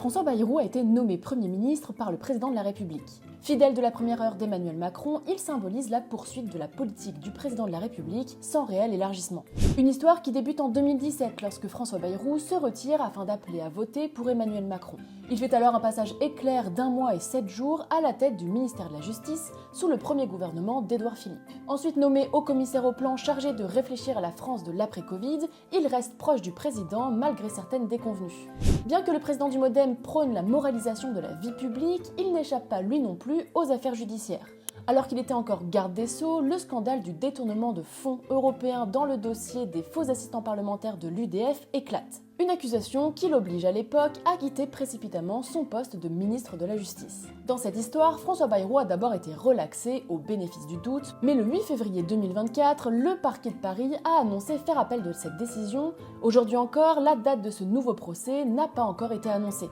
François Bayrou a été nommé Premier ministre par le président de la République. Fidèle de la première heure d'Emmanuel Macron, il symbolise la poursuite de la politique du président de la République sans réel élargissement. Une histoire qui débute en 2017 lorsque François Bayrou se retire afin d'appeler à voter pour Emmanuel Macron. Il fait alors un passage éclair d'1 mois et 7 jours à la tête du ministère de la Justice sous le premier gouvernement d'Édouard Philippe. Ensuite nommé haut commissaire au plan chargé de réfléchir à la France de l'après-Covid, il reste proche du président malgré certaines déconvenues. Bien que le président du Modem prône la moralisation de la vie publique, il n'échappe pas lui non plus aux affaires judiciaires. Alors qu'il était encore garde des Sceaux, le scandale du détournement de fonds européens dans le dossier des faux assistants parlementaires de l'UDF éclate. Une accusation qui l'oblige à l'époque à quitter précipitamment son poste de ministre de la Justice. Dans cette histoire, François Bayrou a d'abord été relaxé au bénéfice du doute, mais le 8 février 2024, le parquet de Paris a annoncé faire appel de cette décision. Aujourd'hui encore, la date de ce nouveau procès n'a pas encore été annoncée.